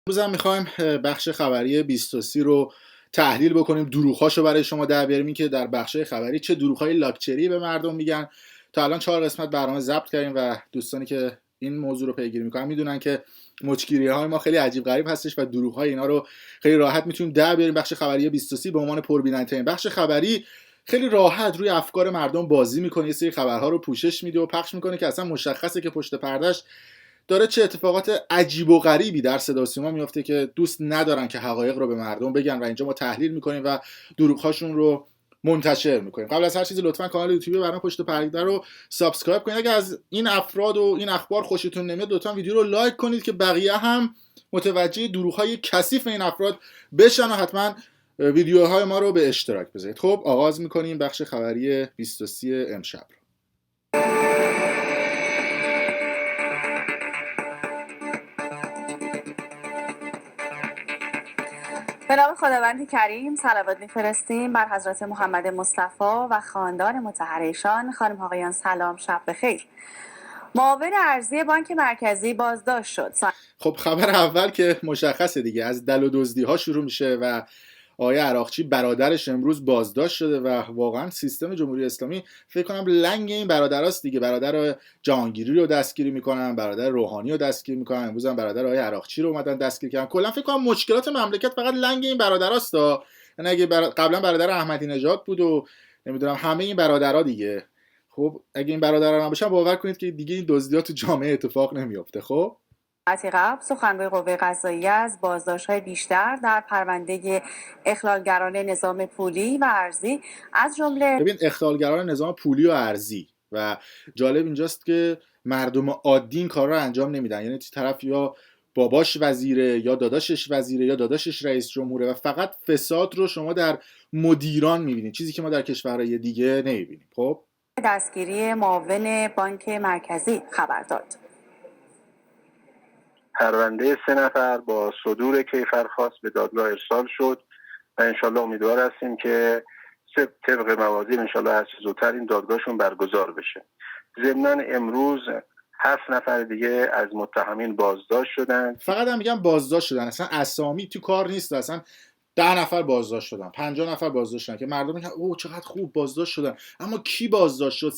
امروز هم میخوایم بخش خبری 23 رو تحلیل بکنیم، دروغ‌هاشو برای شما در بیاریم که در بخش خبری چه دروغ‌های لاکچری به مردم میگن. تا الان 4 قسمت برنامه ضبط کردیم و دوستانی که این موضوع رو پیگیری میکنن میدونن که مچگیری‌های ما خیلی عجیب غریب هستش و دروغ‌های اینا رو خیلی راحت میتونیم در بیاریم. بخش خبری 23 به عنوان پربیننده‌ترین بخش خبری خیلی راحت روی افکار مردم بازی میکنه، یه سری خبرها رو پوشش میده و پخش میکنه که اصلا مشخصه که پشت پردهش داره چه اتفاقات عجیب و غریبی در صدا و سیما میفته که دوست ندارن که حقایق رو به مردم بگن و اینجا ما تحلیل میکنیم و دروغ‌هاشون رو منتشر میکنیم. قبل از هر چیزی لطفا کانال یوتیوب برنامه پشت پرده رو سابسکرایب کنید. اگه از این افراد و این اخبار خوشتون نمیاد لطفا ویدیو رو لایک کنید که بقیه هم متوجه دروغ‌های کثیف این افراد بشن و حتما ویدیوهای ما رو به اشتراک بذارید. خب آغاز میکنیم بخش خبری 23 امشب. به نام خداوند کریم صلوات می‌فرستیم بر حضرت محمد مصطفی و خاندان مطهر ایشان. خانم آقایان سلام، شب بخیر. معاون ارزی بانک مرکزی بازداشت شد. خب خبر اول که مشخصه دیگه، از دل و دزدی ها شروع میشه و آقای عراقچی برادرش امروز بازداشت شده و واقعا سیستم جمهوری اسلامی فکر کنم لنگ این برادراست دیگه. برادر جهانگیری رو دستگیری میکنن، برادر روحانی رو دستگیر میکنن، امروز هم برادر آقای عراقچی رو اومدن دستگیر کردن. کلا فکر کنم مشکلات مملکت فقط لنگ این برادراست. یعنی اگه قبلا برادر احمدی نژاد بود و نمیدونم همه این برادرها دیگه، خب اگه این برادران نباشن باور کنید که دیگه این دزدیات تو جامعه اتفاق نمیفته. خب ساعتی قبل سخنگوی قوه قضاییه از بازداشت‌های بیشتر در پرونده اخلالگران نظام پولی و ارزی از جمله ببین اخلالگران نظام پولی و ارزی، و جالب اینجاست که مردم عادی این کار رو انجام نمیدن. یعنی طرف یا باباش وزیره یا داداشش وزیره یا داداشش رئیس جمهوره و فقط فساد رو شما در مدیران میبینید، چیزی که ما در کشورهای دیگه نمیبینیم. خب دستگیری معاون بانک مرکزی خبر داد. پرونده 3 نفر با صدور کیفرخواست به دادگاه ارسال شد و انشالله امیدوار هستیم که طبق موازین انشالله هر چه زودتر این دادگاهشون برگزار بشه. ضمناً امروز 7 نفر دیگه از متهمین بازداشت شدن. فقط هم میگم بازداشت شدن، اصلا اسامی تو کار نیست. اصلا 10 نفر بازداشت شدن، 50 نفر بازداشت شدن که مردم میگن اوه چقدر خوب بازداشت شدن، اما کی بازداشت شد؟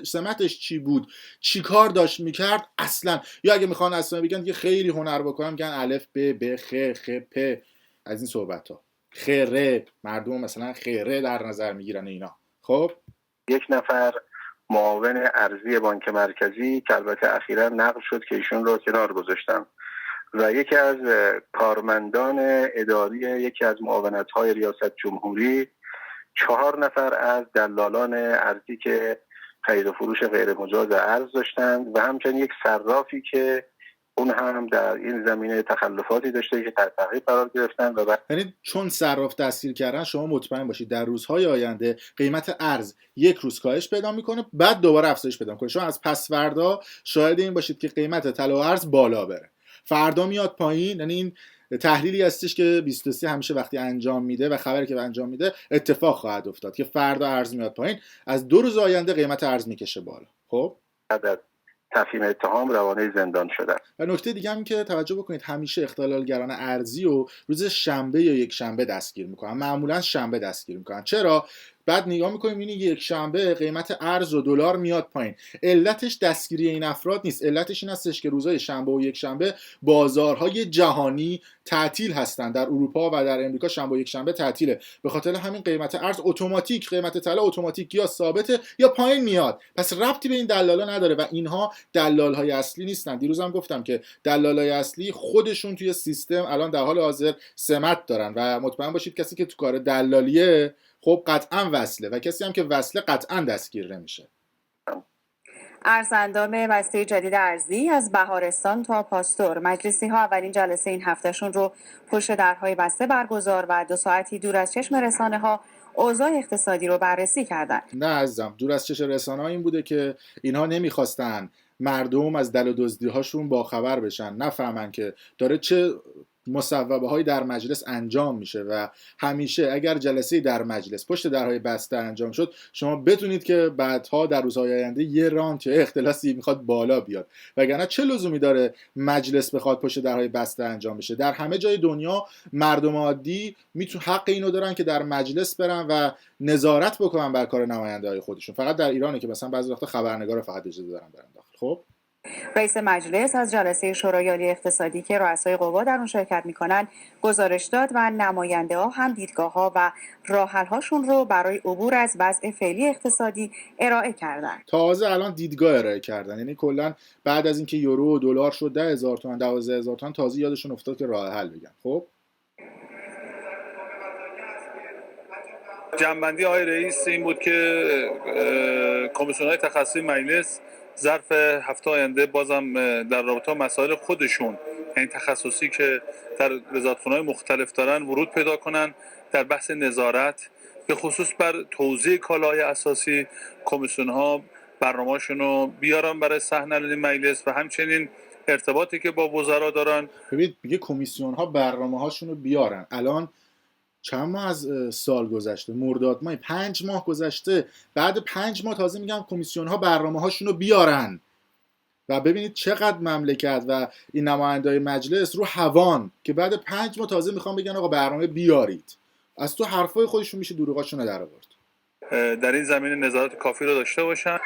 سمتش چی بود؟ چی کار داشت میکرد اصلا؟ یا اگه میخوان اصلا بگن که خیلی هنر بکنن میگن الف ب خ خ پ، از این صحبت ها. خره مردم مثلا خره در نظر میگیرن اینا. خب 1 نفر معاون ارزی بانک مرکزی که البته اخیراً نقل شد که ایشون رو کنار گذاشتم، و یکی از کارمندان اداری یکی از معاونت‌های ریاست جمهوری، 4 نفر از دلالان ارزی که خرید و فروش غیر مجاز ارز داشتند و همچنین یک صرافی که اون هم در این زمینه تخلفاتی داشته که تحت تعقیب قرار گرفتن. و یعنی چون صراف دستگیر کردن شما مطمئن باشید در روزهای آینده قیمت ارز یک روز کاهش پیدا میکنه بعد دوباره افزایش پیدا میکنه. شما از پس فردا شاهد این باشید که قیمت طلا و ارز بالا بره، فردا میاد پایین. یعنی این تحلیلی هستش که 23 همیشه وقتی انجام میده و خبری که انجام میده اتفاق خواهد افتاد که فردا ارز میاد پایین، از 2 روز آینده قیمت ارز میکشه بالا. خب تفهیم اتهام روانه زندان شدن. و نکته دیگه هم این که توجه بکنید همیشه اختلالگران ارزی و روز شنبه یا یک شنبه دستگیر میکنن، معمولا شنبه دستگیر میکنن. چرا؟ بعد نگاه میکنیم این یک شنبه قیمت ارز و دلار میاد پایین. علتش دستگیری این افراد نیست، علتش این هستش که روزهای شنبه و یک شنبه بازارهای جهانی تعطیل هستند. در اروپا و در امریکا شنبه و یک شنبه تعطیله، به خاطر همین قیمت ارز اتوماتیک، قیمت طلا اتوماتیک یا ثابته یا پایین میاد. پس ربطی به این دلالا نداره و اینها دلالهای اصلی نیستن. دیروزم گفتم که دلالهای اصلی خودشون توی سیستم الان در حال حاضر سمت دارن و مطمئن باشید کسی که تو کار دلالیه خب قطعا وصله و کسی هم که وصله قطعا دستگیر نمیشه. ارزاندام بسته جدید ارزی از بهارستان تا پاستور، مجلسی ها اولین جلسه این هفتهشون رو پشت درهای بسته برگزار و 2 ساعتی دور از چشم رسانه ها اوضاع اقتصادی رو بررسی کردن. نه عزیزم، دور از چشم رسانه ها این بوده که اینها نمیخواستن مردم از دل و دزدی هاشون باخبر بشن، نفهمن که داره چه مصوبه‌های در مجلس انجام میشه و همیشه اگر جلسه در مجلس پشت درهای بسته انجام شد، شما بدونید که بعدها در روزهای آینده یه رانت یا اختلاسی میخواد بالا بیاد، وگرنه چه لزومی داره مجلس بخواد پشت درهای بسته انجام بشه؟ در همه جای دنیا مردم عادی حق اینو دارن که در مجلس برن و نظارت بکنن بر کار نماینده‌های خودشون. فقط در ایرانه که مثلا بعضی وقتا خبرنگار فقط اجازه دارن برن داخل. خب رئیس مجلس از جلسه شورای عالی اقتصادی که رؤسای قوا در اون شرکت میکنن گزارش داد و نماینده ها هم دیدگاه ها و راه حل هاشون رو برای عبور از وضع فعلی اقتصادی ارائه کردن. تازه الان دیدگاه ارائه کردن، یعنی کلا بعد از اینکه یورو و دلار شد 10,000 تومان 12,000 تومان تازه یادشون افتاد که راه حل بگن. خب جنبندی آقای رئیس این بود که کمیسیون‌های تخصصی مجلس ظرف هفته آینده بازم در رابطه با مسائل خودشون، یعنی تخصصی که در وزارتخونه‌های مختلف دارن، ورود پیدا کنن در بحث نظارت به خصوص بر توزیع کالاهای اساسی. کمیسیون‌ها برنامه‌شون رو بیارن برای صحنه‌نشین مجلس و همچنین ارتباطی که با وزرا دارن. ببینید میگه کمیسیون‌ها برنامه‌هاشون رو بیارن. الان چند ماه از سال گذشته، مرداد ماه، 5 ماه گذشته، بعد 5 ماه تازه میگم کمیسیون ها برنامه هاشون رو بیارن. و ببینید چقدر مملکت و این نماینده‌های مجلس رو هوان که بعد 5 ماه تازه میخوام بگن آقا برنامه بیارید. از تو حرفای خودشون میشه دروغاشون رو در آورد. در این زمینه نظارت کافی رو داشته باشن.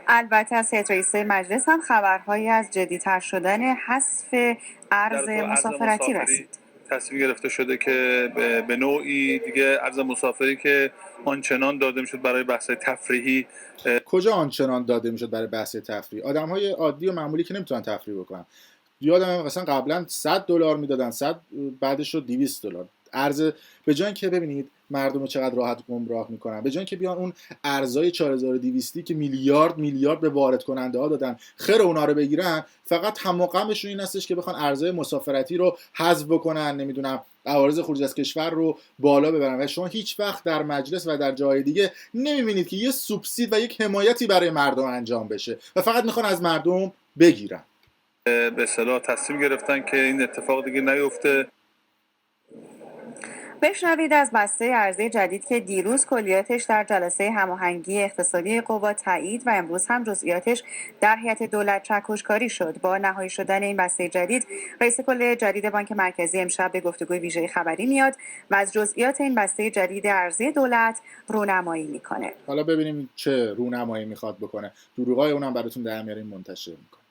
البته از هیئت رئیسه مجلس هم خبرهایی از جدی‌تر شدن حذف ارز مسافرتی رسید. تصمیم گرفته شده که به نوعی دیگه ارز مسافری که آنچنان داده میشد برای بحث‌های تفریحی. کجا آنچنان داده میشد برای بحث تفریحی؟ آدم‌های عادی و معمولی که نمیتونن تفریح بکنن. یادم مثلا قبلا $100 میدادن، 100 بعدش شد $200. ارز به جای اینکه ببینید مردم رو چقدر راحت گمراه میکنن، به جای اینکه بیان اون ارزای 4200 که میلیارد به وارد کننده ها دادن خیر اونا رو بگیرن، فقط هم و غمشون این هستش که بخوان ارزای مسافرتی رو حذف بکنن، نمیدونم عوارض خروج از کشور رو بالا ببرن. و شما هیچ وقت در مجلس و در جای دیگه نمیبینید که یه سوبسید و یک حمایتی برای مردم انجام بشه و فقط میخوان از مردم بگیرن. به اصطلاح تصمیم گرفتن که این اتفاق دیگه نیفته. بشنوید از بسته ارزی جدید که دیروز کلیاتش در جلسه هماهنگی اقتصادی قوا تایید و امروز هم جزئیاتش در هیئت دولت چکشکاری شد. با نهایی شدن این بسته جدید، رئیس کل جدید بانک مرکزی امشب به گفتگوی ویژه خبری میاد و از جزئیات این بسته جدید ارزی دولت رونمایی میکنه. حالا ببینیم چه رونمایی میخواد بکنه. دروغای اونم براتون در میاریم منتشر میکنه.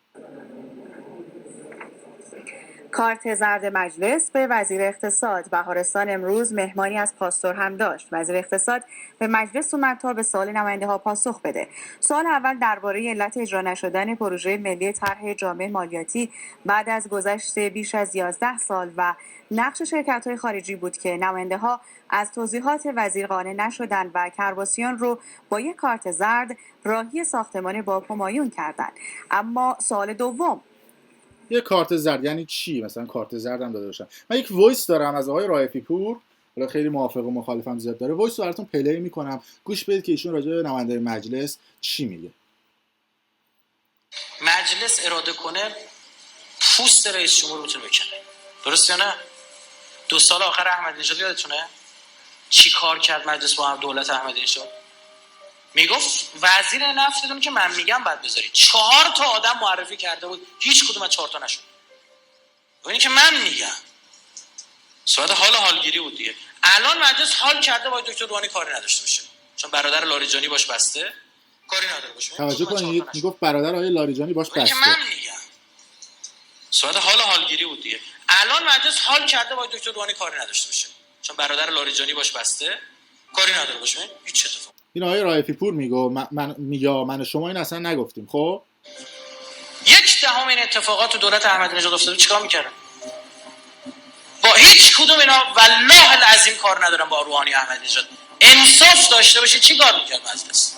کارت زرد مجلس به وزیر اقتصاد. بهارستان امروز مهمانی از پاستور هم داشت. وزیر اقتصاد به مجلس اومد تا به سوال نماینده ها پاسخ بده. سوال اول درباره علت اجرا نشدن پروژه ملی طرح جامع مالیاتی بعد از گذشت بیش از 11 سال و نقش شرکت‌های خارجی بود که نماینده ها از توضیحات وزیر قانع نشدند و کرباسیان رو با یک کارت زرد راهی ساختمان باب همایون کردند. اما سوال دوم، یه کارت زرد یعنی چی؟ مثلا کارت زرد هم داده باشن. من یک وایس دارم از آقای رائفی پور، حالا خیلی موافق و مخالفم زیاد داره. وایس رو براتون پلی میکنم، گوش بدید که ایشون راجع به نماینده مجلس چی میگه. مجلس اراده کنه پوست رئیس جمهور میتونه بکنه، درست یا نه؟ 2 سال آخر احمدی نژاد یادتونه چی کار کرد مجلس با دولت احمدی نژاد؟ میگفت وزیر نفتتون که من میگم بعد بذارید. 4 تا آدم معرفی کرده بود، هیچ کدوم از 4 تا نشد. اینی که من میگم صورت حالگیری بود دیگه. الان مجلس حال کرده با دکتر روحانی کاری نداشته باشه، چون برادر لاریجانی باش بسته، کاری نداره باشه. توجه کنید میگفت برادر آقای لاریجانی باش بسته. که من میگم صورت حالگیری بود دیگه. الان مجلس حال کرده با دکتر روحانی کاری نداشته باشه، چون برادر لاریجانی باش بسته، کاری نداره باشه. هیچ اتفاقی. این آقای رائفی پور من شما این اصلا نگفتیم. خب 1/10 این اتفاقات تو دولت احمدی نژاد افتاده، چیکار میکردن؟ با هیچ کدوم اینا والله العظیم کار ندارم. با روحانی احمدی نژاد انصاف داشته باشه چی کار میکرد مجلس؟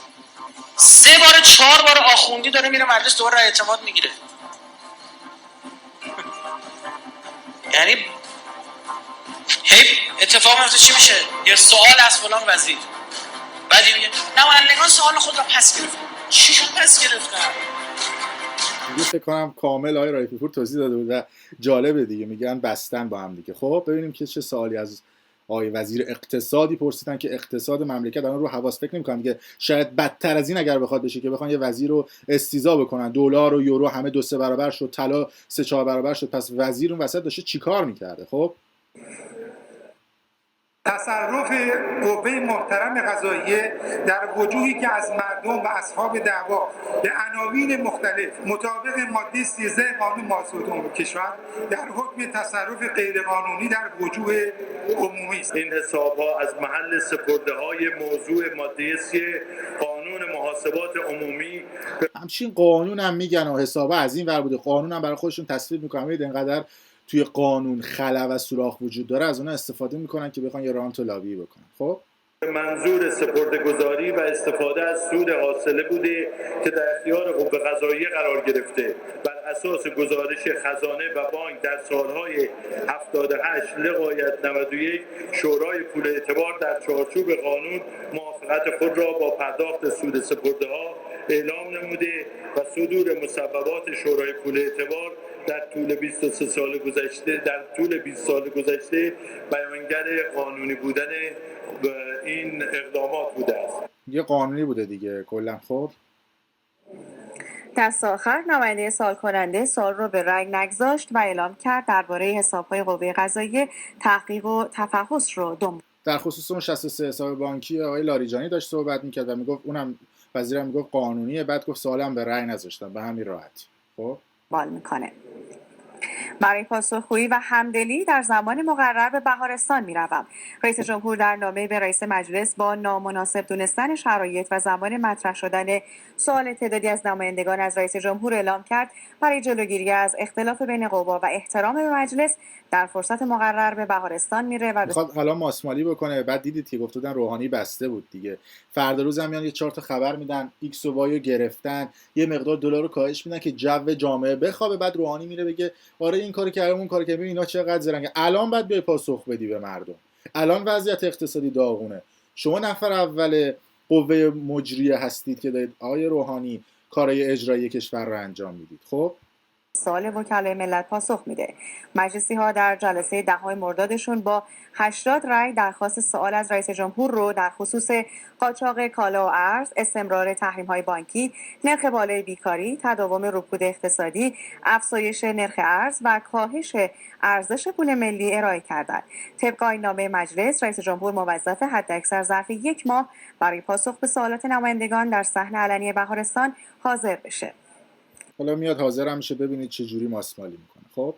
3 بار 4 بار آخوندی داره میره مجلس دوباره اعتماد میگیره. یعنی اتفاق میفته چی میشه؟ یه سوال از فلان وزیر، بعد میگه نمایندگان سوال خود را پس گرفتن. چی شد پس گرفتن؟ دیگه فکر کنم کامل آقای رایفی پور توضیح داده بود و جالبه دیگه، میگن بستن با هم دیگه. خب ببینیم که چه سوالی از آقای وزیر اقتصادی پرسیدن که اقتصاد مملکت الان رو حواس فکر نمی‌کنم دیگه، شاید بدتر از این اگر بخواد بشه که بخوان یه وزیر رو استیضاح بکنن، دلار و یورو همه 2-3 برابر شد، طلا 3-4 برابر شد، پس وزیر اون وسط داشته چیکار می‌کرده؟ خب تصرف قوه محترم قضاییه در وجوهی که از مردم و اصحاب دعوا به عناوین مختلف مطابق ماده 13 قانون محاسبات عمومی کشور در حکم تصرف غیرقانونی در وجوه عمومی است. این حساب‌ها از محل سپرده‌های موضوع ماده 3 قانون محاسبات عمومی همچین قانون هم میگن و حسابا از این ور بوده، قانون هم برای خودشون تصویب میکنن. اینقدر توی قانون خلا و سوراخ وجود داره، از اون استفاده میکنن که بخوان یه رانت و لابی بکنن. خب منظور سپرده‌گذاری و استفاده از سود حاصله بوده که در اختیار قوه قضاییه قرار گرفته. بر اساس گزارش خزانه و بانک در سالهای 78 لغایت 91 شورای پول اعتبار در چارچوب قانون موافقت خود را با پرداخت سود سپرده‌ها اعلام نموده و صدور مصوبات شورای پول اعتبار در طول 23 سال گذشته بیانگر قانونی بودن این اقدامات بوده است. یه قانونی بوده دیگه کلا. خب دست آخر نماینده سوال کننده سوال رو به رأی نگذاشت و اعلام کرد درباره حساب‌های قوه قضاییه تحقیق و تفحص رو دنبال. در خصوص اون 63 حساب بانکی آقای لاریجانی داشت صحبت میکرد و میگفت، اونم وزیرم میگفت قانونیه، بعد گفت سوالم به رأی نذاشتن به همین راحتی. خب بال میکنه. برای پاسخگویی و همدلی در زمان مقرر به بهارستان میروم. رئیس جمهور در نامه به رئیس مجلس با نامناسب دونستن شرایط و زمان مطرح شدن سوال تعدادی از نمایندگان از رئیس جمهور اعلام کرد برای جلوگیری از اختلاف بین قوا و احترام به مجلس در فرصت مقرر به بهارستان میره و میخواد حالا ماسمالی بکنه. بعد دیدید که گفته بودن روحانی بسته بود دیگه، فردا روز هم میان یه 4 تا خبر میدن ایکس و وای رو گرفتن، یه مقدار دلار رو کاهش میدن که جو جامعه بخوابه، بعد روحانی میره بگه آره این کارو کردم اون کارو کردم. اینا چقدر زرنگه. الان بعد به پاسخ بدی به مردم، الان وضعیت اقتصادی داغونه، شما نفر اول قوه مجریه هستید که دارید آقای روحانی کارهای اجرایی کشور رو انجام میدید. خب سوال وکلای ملت پاسخ میده. مجلسی ها در جلسه 10 مردادشون با 80 رأی درخواست سوال از رئیس جمهور رو در خصوص قاچاق کالا و ارز، استمرار تحریم های بانکی، نرخ بالای بیکاری، تداوم رکود اقتصادی، افزایش نرخ ارز و کاهش ارزش پول ملی ارائه کردند. طبق این نامه مجلس، رئیس جمهور موظف حداکثر ظرف 1 ماه برای پاسخ به سوالات نمایندگان در صحن علنی بهارستان حاضر بشه. حالا میاد حاضر هم میشه، ببینید چه جوری ماسمالی میکنه. خب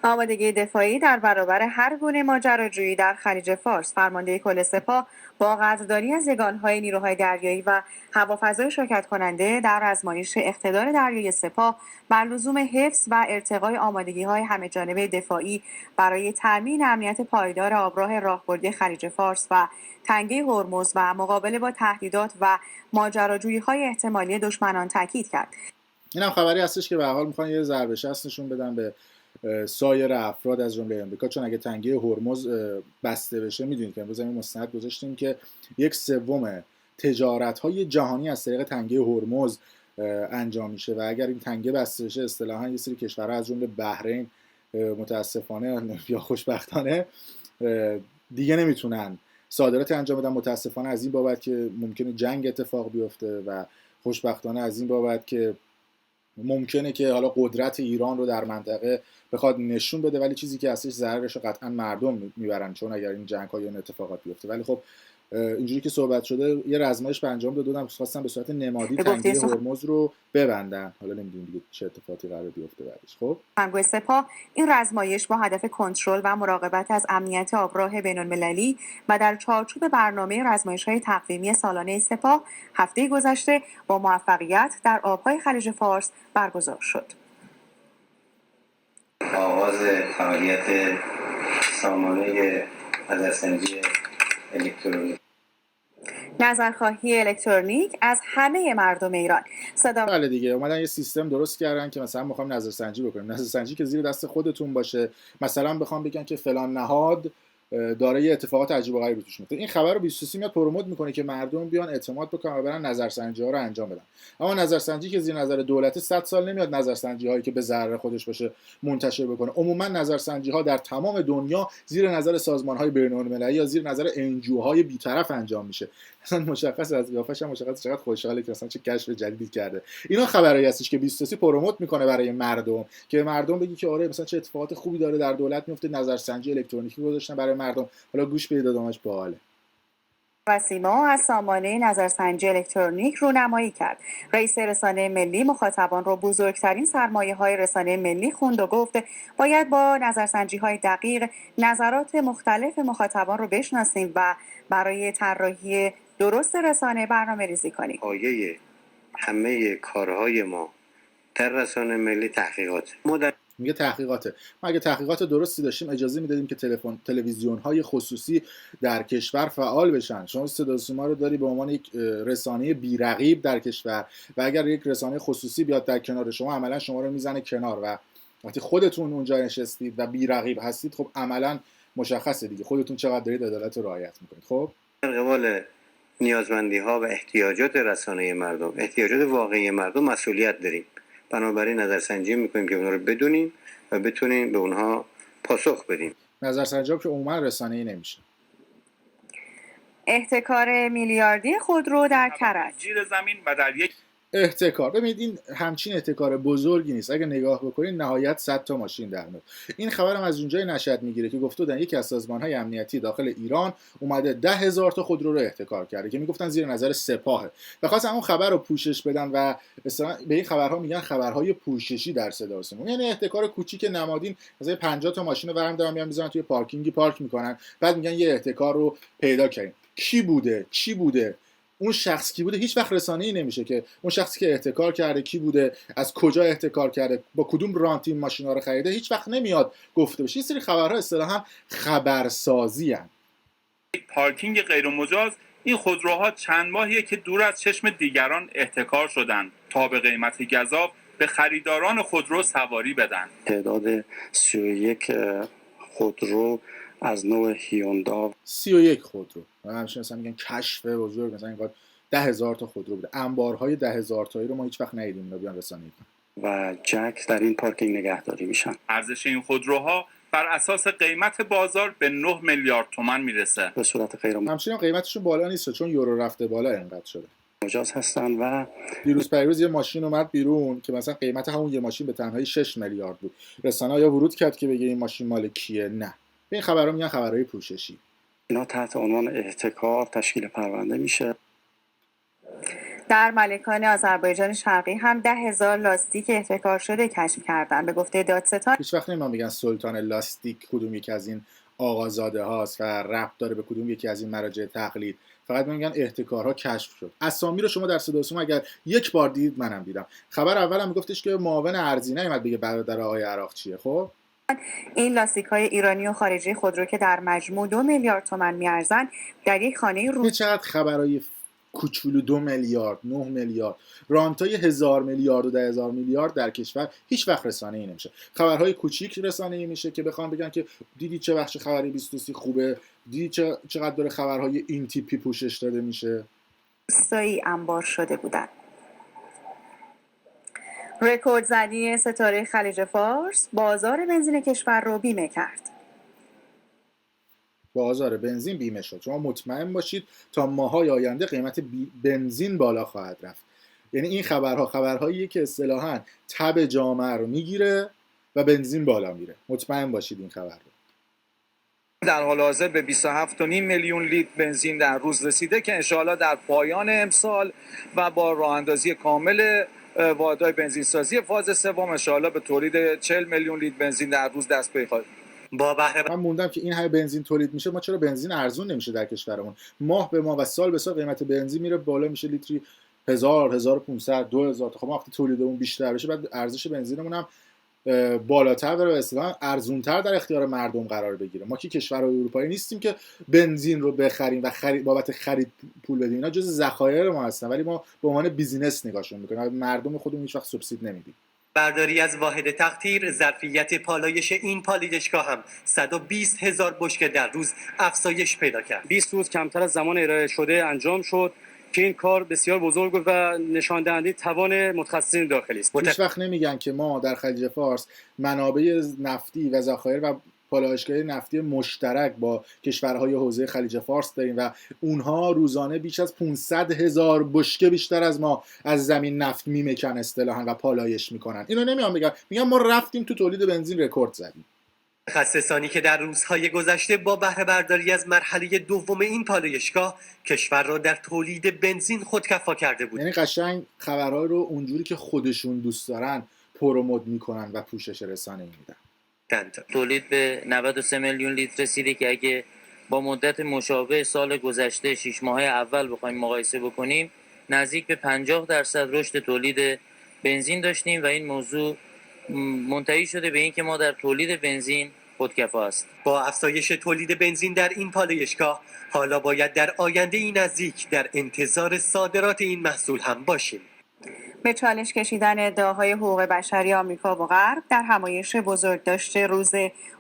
آمادگی دفاعی در برابر هر گونه ماجراجویی در خلیج فارس. فرمانده کل سپاه با قدردانی از یگانهای نیروهای دریایی و هوافضای شرکت کننده در آزمایش اقتدار دریایی سپاه بر لزوم حفظ و ارتقای آمادگی‌های همه‌جانبه دفاعی برای تأمین امنیت پایدار آبراه راهبردی خلیج فارس و تنگه هرمز و مقابله با تهدیدات و ماجراجویی‌های احتمالی دشمنان تاکید کرد. اینم خبری هستش که به هر حال میخوان یه ضربه شست نشون بدن به سایر افراد از جمله امریکا، چون اگه تنگه هرمز بسته بشه، میدونید که امروز همین مستند گذاشتیم که 1/3 تجارت‌های جهانی از طریق تنگه هرمز انجام میشه و اگر این تنگه بسته بشه اصطلاحاً یه سری کشورها از جمله بحرین متاسفانه یا خوشبختانه دیگه نمیتونن صادرات انجام بدن، متاسفانه از این بابت که ممکنه جنگ اتفاق بیفته و خوشبختانه از این بابت که ممکنه که حالا قدرت ایران رو در منطقه بخواد نشون بده، ولی چیزی که اصلش ضررش رو قطعا مردم میبرن چون اگر این جنگ‌ها یا این اتفاقات بیفته. ولی خب اینجوری که صحبت شده یه رزمایش به انجام دادن، خواستن به صورت نمادی تنگه هرمز رو ببندن. حالا نمیدونیم دیگه چه اتفاقاتی قرار بیفته بعدش. خب سخنگوی سپاه این رزمایش با هدف کنترل و مراقبت از امنیت آبراه بین‌المللی و در چارچوب برنامه رزمایش‌های تقویمی سالانه سپاه هفته گذشته با موفقیت در آبهای خلیج فارس برگزار شد. آغاز فعالیت سامانه نظرسنجی الکترونیک نظرخواهی الکترونیک از همه مردم ایران. بله دیگه، اومدن یه سیستم درست کردن که مثلا میخوام نظرسنجی بکنیم، نظرسنجی که زیر دست خودتون باشه، مثلا بخوام بگن که فلان نهاد داره یه اتفاقات عجیب و غریبی توش میفته. این خبر رو 23 میاد پروموت میکنه که مردم بیان اعتماد بکنن و برن نظرسنجی ها رو انجام بدن. اما نظرسنجی که زیر نظر دولت 100 سال نمیاد نظرسنجی هایی که به ضرر خودش باشه منتشر بکنه. عموما نظرسنجی ها در تمام دنیا زیر نظر سازمان های بین‌المللی یا زیر نظر NGO های بی‌طرف انجام میشه. اصلا مشخص از قیافش هم مشخص چقدر خوشحاله که مثلا چه کشف جدیدی کرده. اینا خبرایی هستش که 23 پروموت میکنه برای مردم که مردم بگی که آره مثلا چه اتفاقات خوبی داره در دولت میفته، نظرسنجی الکترونیکی گذاشتن برای مردم. حالا گوش بدید دادمش باحاله. وسیما از سامانه نظرسنجی الکترونیک رونمایی کرد. رئیس رسانه ملی مخاطبان رو بزرگترین سرمایه‌های رسانه ملی خوند و گفت باید با نظرسنجی‌های دقیق نظرات مختلف مخاطبان رو بشناسیم و برای طراحی درست رسانه برنامه‌ریزی کنیم. پایه همه کارهای ما در رسانه ملی تحقیقات. میگه تحقیقاته. ما اگه تحقیقات درستی داشتیم اجازه میدادیم که تلویزیون‌های خصوصی در کشور فعال بشن. شما صدا و سیما رو داری به عنوان یک رسانه بی‌رقیب در کشور و اگر یک رسانه خصوصی بیاد در کنار شما عملا شما رو میزنه کنار و وقتی خودتون اونجا نشستید و بی‌رقیب هستید خب عملا مشخصه دیگه خودتون چقدر دارید عدالت رو رعایت میکنید. خب در قبال نیازمندی‌ها و احتیاجات رسانه مردم، احتیاجات واقعی مردم مسئولیت داریم. بنابراین نظرسنجی میکنیم که اونها رو بدونیم و بتونیم به اونها پاسخ بدیم. نظرسنجی که عموما رسانه‌ای نمیشه. احتکار میلیاردی خودرو در کرج. زیر زمین و در یک احتکار. ببینید این همچین احتکار بزرگی نیست. اگه نگاه بکنید نهایت 100 تا ماشین در میاد. این خبرم از اونجای نشأت میگیره که گفته بودن یکی از سازمان‌های امنیتی داخل ایران اومده 10,000 تا خودرو رو احتکار کرده که میگفتن زیر نظر سپاهه. و خواستن اون خبر رو پوشش بدن و به این خبرها میگن خبرهای پوششی در صدا و سیما. یعنی احتکار کوچیک نمادین، مثلا 50 تا ماشین رو برام دارن میان میذارن توی پارکینگی پارک میکنن، بعد میگن یه احتکار رو پیدا کردیم. کی بوده؟ چی بوده؟ اون شخص کی بوده؟ هیچ وقت رسانه‌ای نمیشه که اون شخصی که احتکار کرده کی بوده، از کجا احتکار کرده، با کدوم رانت این ماشینا رو خریده، هیچ وقت نمیاد گفته بشه. این سری خبرها اصطلاحاً خبرسازی ان. پارکینگ غیرمجاز این خودروها چند ماهیه که دور از چشم دیگران احتکار شدن تا به قیمت گزاف به خریداران خودرو سواری بدن. تعداد 31 خودرو از نوع هیوندا 31 خودرو و همچنین مثلا میگن کشف بزرگ مثلا اینقدر 10,000 تا خودرو بوده. انبارهای 10,000 تایی رو ما هیچ وقت ندیدیم اینا بیان رسانه‌ای کنن. و جک در این پارکینگ نگهداری میشن. ارزش این خودروها بر اساس قیمت بازار به 9 میلیارد تومان میرسه. به صورت غیر همچنین قیمتشون بالا نیست چون یورو رفته بالا اینقدر شده. مجاز هستن و پیروز یه ماشین اومد بیرون که مثلا قیمت همون یه ماشین به تنهایی 6 میلیارد بود. رسانه‌ها یا ورود کرد که بگه این ماشین مال کیه؟ نه. این خبرها میگن خبرهای پوششی. اینا تحت عنوان احتکار تشکیل پرونده میشه. در ملکان آذربایجان شرقی هم 10,000 لاستیک احتکار شده کشف کردن. به گفته دادستان هیچ وقت نمیدونم میگن سلطان لاستیک کدوم یکی از این آقازاده هاست و ربط داره به کدوم یکی از این مراجع تقلید. فقط میگن احتکارها کشف شد. اسامی رو شما در صدا و سیما اگر یک بار دیدید منم دیدم. خبر اولم میگفتش که معاون ارضی نیومد بگه برادر آقای عراقچیه. خب این لاستیک‌های ایرانی و خارجی خودرو که در مجموع 2 میلیارد تومان میارزن در یک خانه رو چقدر خبرای کوچولو 2 میلیارد 9 میلیارد رانتای 1000 میلیارد و 10,000 میلیارد در کشور هیچ وقت رسانه‌ای نمیشه. خبرهای کوچیک رسانه‌ای میشه که بخوام بگن که دیدی چه بخش خبری 23 خوبه، دیدی چقدر داره خبرهای این تیپی پوشش داده میشه. روستایی انبار شده بودن. رکوردزنی ستاره خلیج فارس بازار بنزین کشور رو بیمه کرد. بازار بنزین بیمه شد. شما مطمئن باشید تا ماهای آینده قیمت بنزین بالا خواهد رفت. یعنی این خبرهاییه که اصطلاحاً تب جامعه رو میگیره و بنزین بالا میره. مطمئن باشید این خبر رو. در حال حاضر به 27.5 میلیون لیتر بنزین در روز رسیده که انشاءالله در پایان امسال و با راه اندازی کامل واحدهای بنزینسازی فاز سوم انشاءالله به تولید 40 میلیون لیتر بنزین در روز دست پیدا خواهیم. با بهره من موندم که این همه بنزین تولید میشه، ما چرا بنزین ارزون نمیشه در کشورمون؟ ماه به ماه و سال به سال قیمت بنزین میره بالا، میشه لیتری 1000 1500 2000. خب ما وقتی تولیدمون بیشتر بشه بعد ارزش بنزینمون هم بالاتر بره و اصلا ارزونتر در اختیار مردم قرار بگیره. ما که کشورهای اروپایی نیستیم که بنزین رو بخریم و بابت خرید پول بدیم. اینا جز ذخایر ما هستن ولی ما به عنوان بیزینس نگاهشون میکنیم. مردم خودمون هیچ وقت سوبسید نمیدیم. برداری از واحد تقطیر، ظرفیت پالایش این پالایشگاه هم 120,000 بشکه در روز افزایش پیدا کرد. 20 روز کمتر از زمان ارائه شده انجام شد که این کار بسیار بزرگ بود و نشان دهنده توان متخصصین داخلی است. هیچ وقت نمیگن که ما در خلیج فارس منابع نفتی و ذخایر و پالایشگاه نفتی مشترک با کشورهای حوزه خلیج فارس داریم و اونها روزانه بیش از 500,000 بشکه بیشتر از ما از زمین نفت میمکن اصطلاحاً و پالایش میکنن. اینو نمیان بگن، میگن ما رفتیم تو تولید بنزین رکورد زدیم. متخصصانی که در روزهای گذشته با بهره برداری از مرحله دوم این پالایشگاه کشور را در تولید بنزین خودکفا کرده بود. یعنی قشنگ خبرها رو اونجوری که خودشون دوست دارن پروموت میکنن و پوشش رسانه‌ای میدن. تولید به 93 میلیون لیتر رسیده که اگه با مدت مشابه سال گذشته 6 ماهه اول بخوایم مقایسه بکنیم نزدیک به 50% رشد تولید بنزین داشتیم و این موضوع منتهی شده به این که ما در تولید بنزین خودکفا است. با افزایش تولید بنزین در این پالایشگاه حالا باید در آینده این نزدیک در انتظار صادرات این محصول هم باشیم. به چالش کشیدن ادعاهای حقوق بشری آمریکا و غرب در همایش بزرگداشت روز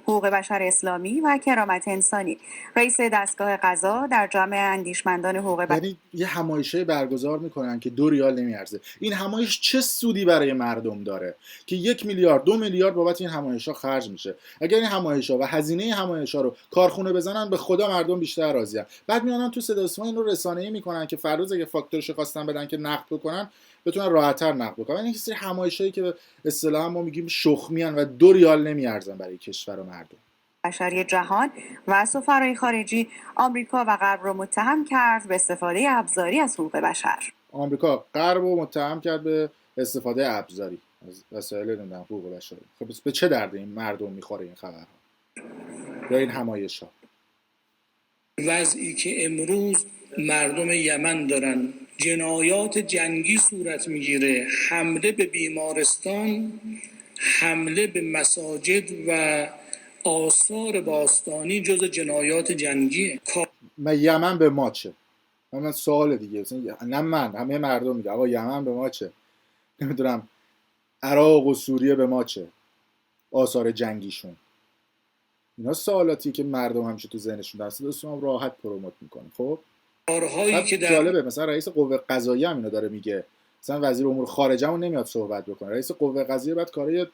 حقوق بشر اسلامی و کرامت انسانی، رئیس دستگاه قضا در جمع اندیشمندان حقوق بشر یعنی یه همایشی برگزار میکنن که 2 ریال نمیارزه. این همایش چه سودی برای مردم داره که 1 میلیارد 2 میلیارد بابت این همایش‌ها خرج میشه؟ اگر این همایش‌ها و هزینه همایش‌ها رو کارخونه بزنن به خدا مردم بیشتر راضی‌ان. بعد میانن تو صدا و سیما این رو رسانه‌ای میکنن که فرض اگه فاکتورش خواستن بدن که نقد بکنن بتونن راحت‌تر نقد بکنن. این سری همایشایی که به اصطلاح ما میگیم شخمیان و 2 ریال نمیارزن برای کشور و مردم. بشری جهان و سفرای خارجی آمریکا و غرب رو متهم کرد به استفاده ابزاری از حقوق بشر. آمریکا غرب رو متهم کرد به استفاده ابزاری از وسایل حقوق بشر. خب به چه درد این مردم میخوره این خبرها یا این همایش‌ها؟ وضعی که امروز مردم یمن دارن جنایات جنگی صورت میگیره، حمله به بیمارستان، حمله به مساجد و آثار باستانی جز جنایات جنگیه. یمن به ما چه؟ من سوال دیگه، نه من، همه مردم میگه آقا یمن به ما چه؟ نمیدونم عراق و سوریه به ما چه؟ آثار جنگیشون. اینا سوالاتی که مردم همیشه تو ذهنشون دست دستم راحت پروموت میکنه. خب کارهایی که جالبه مثلا رئیس قوه قضاییه هم اینو داره میگه، مثلا وزیر امور خارجه همون نمیاد صحبت بکنه. رئیس قوه قضاییه بعد کارهای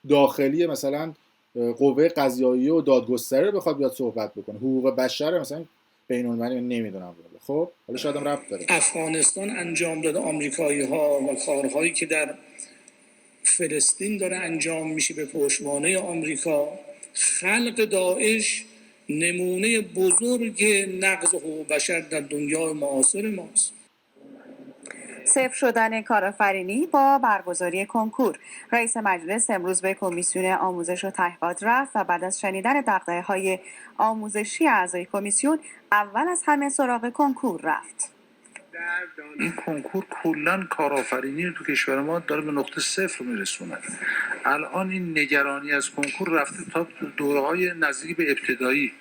داخلی مثلا قوه قضاییه و دادگستری رو بخواد بیاد صحبت بکنه. حقوق بشر مثلا بین‌المللی نمیدونم. خب حالا شاید هم ربط داره. افغانستان انجام داده آمریکایی‌ها و کارهایی که در فلسطین داره انجام میشه به پشتوانه آمریکا. خلق داعش نمونه بزرگ نقض حقوق بشر در دنیای معاصر ماست. صفر شدن کارآفرینی با برگزاری کنکور. رئیس مجلس امروز به کمیسیون آموزش و تحقیقات رفت و بعد از شنیدن دغدغه‌های آموزشی اعضای کمیسیون اول از همه سراغ کنکور رفت. این کنکور کلا کارآفرینی رو تو کشور ما داره به نقطه صفر میرسونه. الان این نگرانی از کنکور رفته تا دوره‌های نزدیک به ابتدایی.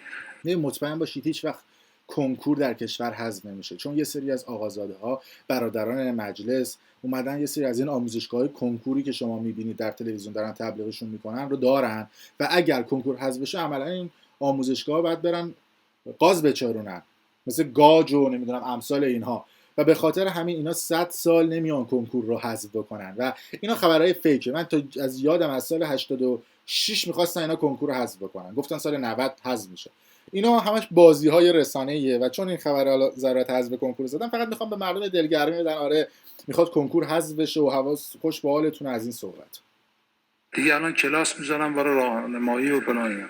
مطمئن باشید هیچ وقت کنکور در کشور حذف نمیشه، چون یه سری از آقازاده‌ها برادران مجلس اومدن یه سری از این آموزشگاه‌های کنکوری که شما می‌بینید در تلویزیون دارن تبلیغشون میکنن رو دارن و اگر کنکور حذف بشه عملاً این آموزشگاه‌ها باید برن گاز بچارونن، مثل گاج و نمیدونم امثال اینها، و به خاطر همین اینا 100 سال نمیان کنکور رو حذف بکنن و اینا خبرهای فیکه. من تا از یادم از سال 86 می‌خواستن اینا کنکور رو حذف بکنن، گفتن سال 90 حذف میشه. اینا همش بازی‌های رسانه‌ایه و چون این خبر حالا ضرورت حذف کنکور زدن فقط میخوام به مردم دلگرمی بدن آره میخواد کنکور حذف بشه و حواس خوش به حالتون از این صحبت. دیگه الان کلاس میذارم برای راهنمایی و فلان.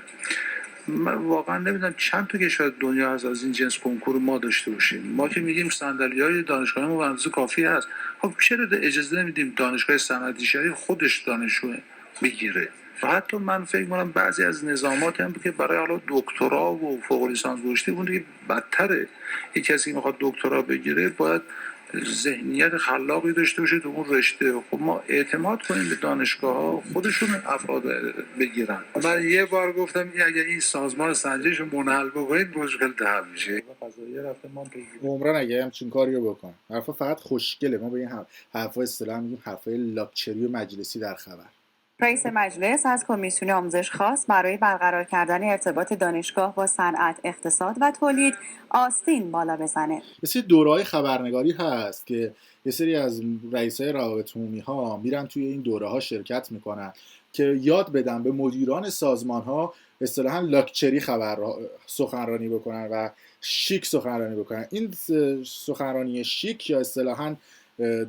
من واقعا نمیدونم چند تا کشور دنیا هست از این جنس کنکور ما داشته باشیم. ما که میگیم صندلی‌های دانشگاهی ما به اندازه کافی هست، خب چرا اجازه نمیدیم دانشگاه صنعتی شهری خودش دانشجو بگیره؟ و حتی من فکر می‌کنم بعضی از نظامات هم که برای حالا دکترا و فوق لیسانس رشدی اون دیگه بدتره. یک کسی میخواد دکترا بگیره باید ذهنیت خلاقی داشته باشه تو اون رشته. خب ما اعتماد کنیم به دانشگاه‌ها خودشون افراد بگیرن. من یه بار گفتم اگه این سازمان سنجش منحل بکنید مشکل حل میشه. قضاییه رفته ما عمرن اگه همچین کاریو بکن. حرفا فقط خوشگله، ما به این حرفا اصطلاحاً میگیم حرفای لاکچری و مجلسی در خبر. رئیس مجلس از کمیسیون آموزش خواست برای برقرار کردن ارتباط دانشگاه با صنعت، اقتصاد و تولید آستین بالا بزنه. یه سری دوره‌های خبرنگاری هست که یه سری از رئیسای روابط عمومی‌ها میرن توی این دوره‌ها شرکت میکنن که یاد بدن به مدیران سازمان‌ها اصطلاحاً لاکچری سخنرانی بکنن و شیک سخنرانی بکنن. این سخنرانی شیک یا اصطلاحاً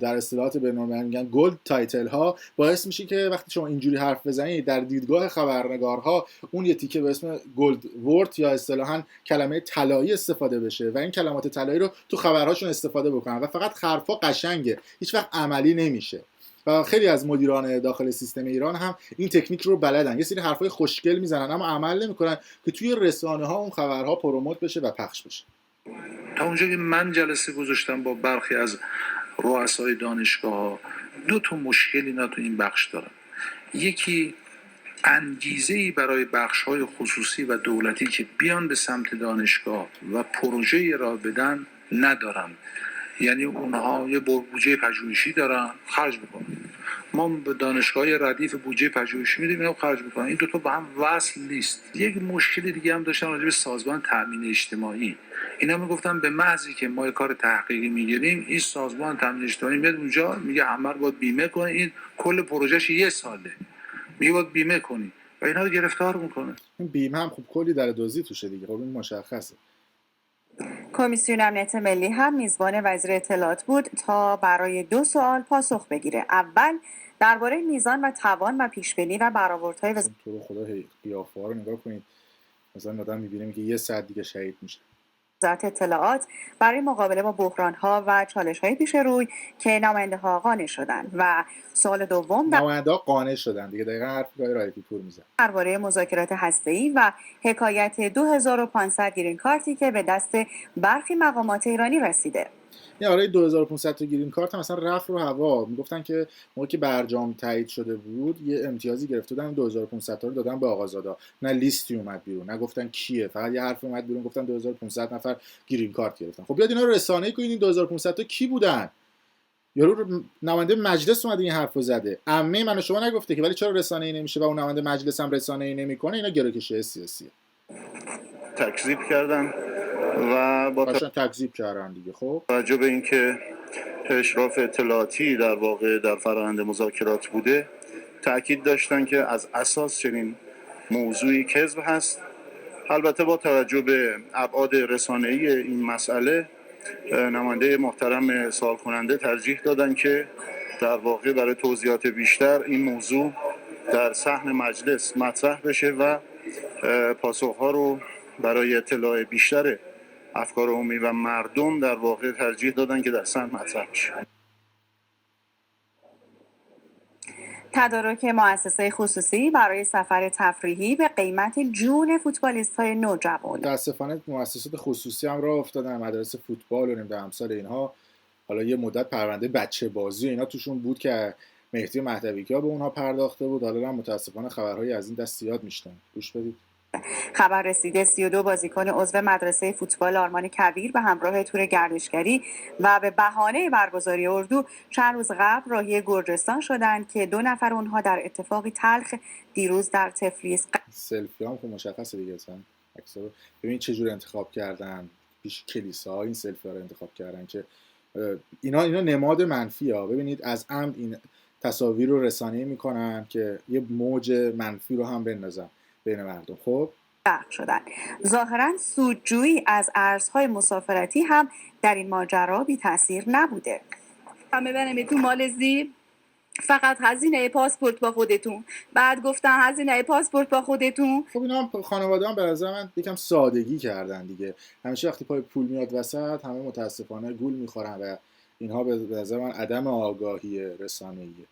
در اصطلاحات بین‌المللی میگن گلد تایتل ها باعث میشه که وقتی شما اینجوری حرف بزنید در دیدگاه خبرنگارها اون یه تیکه به اسم گلد ورد یا اصطلاحاً کلمه طلایی استفاده بشه و این کلمات طلایی رو تو خبرهاشون استفاده بکنن و فقط حرفا قشنگه، هیچ وقت عملی نمیشه. و خیلی از مدیران داخل سیستم ایران هم این تکنیک رو بلدن، یه سری حرفای خوشگل میزنن اما عمل نمیکنن که توی رسانه ها اون خبرها پروموت بشه و پخش بشه. تا اونجا که من جلسه گذاشتم با برخی از رؤسای دانشگاه، دو تا مشکل اینا تو این بخش دارن. یکی انگیزه‌ای برای بخش‌های خصوصی و دولتی که بیان به سمت دانشگاه و پروژه را بدن ندارن، یعنی اونها یه بودجه پژوهشی دارن خرج میکنن، ما به دانشگاه ردیف بودجه پژوهشی میدیم اینا خرج میکنن، این دو تا با هم وصل نیست. یک مشکل دیگه هم داشتن راجع به سازمان تامین اجتماعی، اینا میگفتن به محضی که ما کار تحقیقی میگیریم این سازمان تامین اجتماعی میاد اونجا میگه همه رو باید بیمه کنی، این کل پروژهش 1 ساله میگه باید بیمه کنی و اینا رو گرفتار میکنه. این بیمه هم خب کلی در دزدی توشه دیگه، خب این مشخصه. کمیسیون امنیت ملی هم میزبان وزیر اطلاعات بود تا برای 2 سوال پاسخ بگیره. اول درباره میزان و توان و پیشبینی و برآوردهای تو رو خدا قیافه‌ها رو نگاه کنید، مثلا آدم می‌بینه که 1 ساعت دیگه شهید میشه. وزارت اطلاعات برای مقابله با بحران‌ها و چالش‌های پیش روی که نماینده‌ها قانع شدند. و سوال دوم نماینده‌ها قانع شدن دیگه، دقیقاً حرفی که رایفی پور میزنه درباره مذاکرات هسته‌ای و حکایت 2500 گرین کارتی که به دست برخی مقامات ایرانی رسیده. آره 2500 تا گرین کارت هم مثلا رفت رو هوا، میگفتن که موقعی که برجام تایید شده بود یه امتیازی گرفته بودن 2500 تا رو دادن به آقازاده، نه لیستی اومد بیرون، نه گفتن کیه، فقط یه حرف اومد بیرون گفتن 2500 نفر گرین کارت گرفتن. خب بیاد اینا رو رسانه‌ای کنین، این 2500 تا کی بودن؟ یارو نماینده مجلس اومده این حرفو زده، عمه من و شما نگفته که، ولی چرا رسانه‌ای نمیشه و اون نماینده مجلس هم رسانه‌ای نمیکنه؟ اینا گروکشی سیاسیه. تکذیب کردن و با تکذیب کردن دیگه. خب توجه به اینکه اشراف اطلاعاتی در واقع در فرآیند مذاکرات بوده، تأکید داشتن که از اساس چنین موضوعی کذب هست. البته با توجه به ابعاد رسانه‌ای این مسئله، نماینده محترم سوال کننده ترجیح دادن که در واقع برای توضیحات بیشتر این موضوع در صحن مجلس مطرح بشه و پاسخ‌ها رو برای اطلاع بیشتر افکار عمومی و مردم در واقع ترجیح دادن که در صحن مطرح بشه. تدارک مؤسسه خصوصی برای سفر تفریحی به قیمت جون فوتبالیست‌های نوجوان. متاسفانه مؤسسات خصوصی هم راه افتادن، مدارس فوتبال و نمیدونم امثال اینها. حالا یه مدت پرونده بچه بازی و اینا توشون بود که مهدی مهدوی‌کیا به اونها پرداخته بود، حالا هم متاسفانه خبرهای از این دست زیاد میشنن. گوش بدید. خبر رسیده 32 بازیکن عضو مدرسه فوتبال آرمان کویر به همراه تور گردشگری و به بهانه برگزاری اردو چند روز قبل راهی گرجستان شدند که 2 نفر اونها در اتفاقی تلخ دیروز در تفلیس. سلفی هم خب مشخصه دیگه، اصلا اکثر ببین چه جور انتخاب کردن، پیش کلیساها این سلفی ها رو انتخاب کردن که اینا نماد منفی ها. ببینید از عمد این تصاویر رو رسانه‌ای میکنن که یه موج منفی رو هم بندازن بین مردم. خب شدن. ظاهراً سودجویی از ارزهای مسافرتی هم در این ماجرا بی تاثیر نبوده. همه بریم تو مالزی، فقط هزینه پاسپورت با خودتون. بعد گفتن هزینه پاسپورت با خودتون. خب اینا خانواده هم به نظر من یکم سادگی کردن دیگه. همیشه وقتی پای پول میاد وسط همه متاسفانه گول میخورن و اینها به نظر من عدم آگاهی رسانه‌ایه.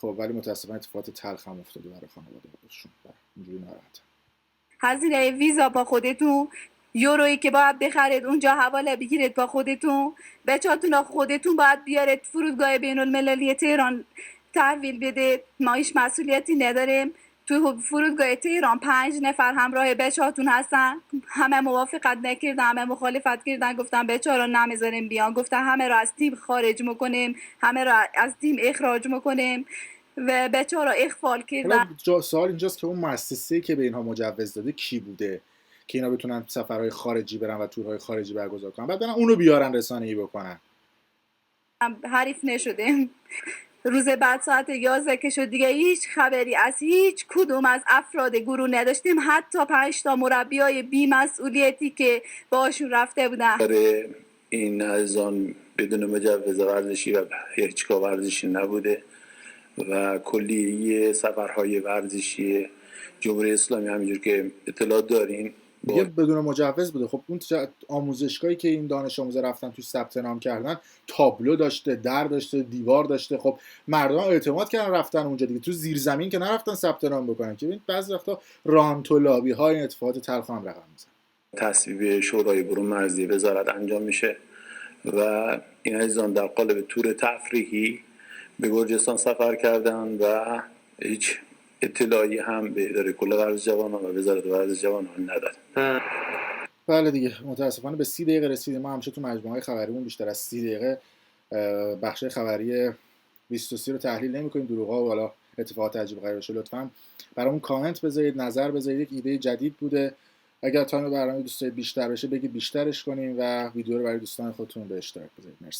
خب ولی متاسفانه اتفاقات تلخ هم افتاده برای خانواده خودشون. اینجوری ناراحتن. هزینه ویزا با خودتون، یورویی که باید بخرید اونجا حواله بگیرید با خودتون، بچه‌تون خودتون باید بیارید فرودگاه بین المللی تهران تحویل بدید. ما هیچ مسئولیتی نداریم. تو فرودگاه تهران 5 نفر همراه بچه‌تون هستن، همه موافقت نکردن، همه مخالفت کردن، گفتن بچه‌ها رو نمیذاریم بیان، گفتن همه رو از تیم خارج میکنیم، همه رو از تیم اخراج میکنیم. و بچه ها را اخفال کردن. سوال اینجاست که اون مؤسسه‌ای که به اینها مجوز داده کی بوده که اینا بتونن سفرهای خارجی برن و تورهای خارجی برگزار کنن، بعد برن اونو بیارن رسانه‌ای بکنن. حریف نشده. روز بعد ساعت 11 که شد دیگه هیچ خبری از هیچ کدوم از افراد گروه نداشتیم، حتی 5 تا مربیای بی‌مسئولیتی که باشون رفته بودن. برای این عزیزان بدون مجوز ورزشی و هیچگاه ورزشی نبوده و کلیه سفرهای ورزشی جمهوری اسلامی همینجور که اطلاع دارین دیگه بدون مجوز بوده. خب اون آموزشگاهی که این دانش آموزا رفتن توش ثبت نام کردن تابلو داشته، در داشته، دیوار داشته. خب مردم اعتماد کردن رفتن اونجا دیگه، تو زیرزمین که نرفتن ثبت نام بکنن که ببین بعضی وقتا رانتولابی های اتفاقات تلخ هم رقم میزنن. تصویب شورای برون مرزی وزارت انجام میشه و این عزیزان در قالب تور تفریحی به گرجستان سفر کردن و هیچ اطلاعی هم به اداره کل ورزش جوانان و وزارت ورزش جوانان نداد. بله دیگه متاسفانه به 30 دقیقه رسیدیم. ما همیشه تو مجموعه خبریمون بیشتر از 30 دقیقه بخش خبری 23 رو تحلیل نمی‌کنیم. دروغ‌ها و حالا اتفاقات عجیب غریبش. لطفاً برامون کامنت بذارید، نظر بذارید. یک ایده جدید بوده، اگر تایم برنامه دوست دارید بیشتر بشه بگید بیشترش کنیم و ویدیو رو برای دوستان خودتون به اشتراک بذارید. مرسی.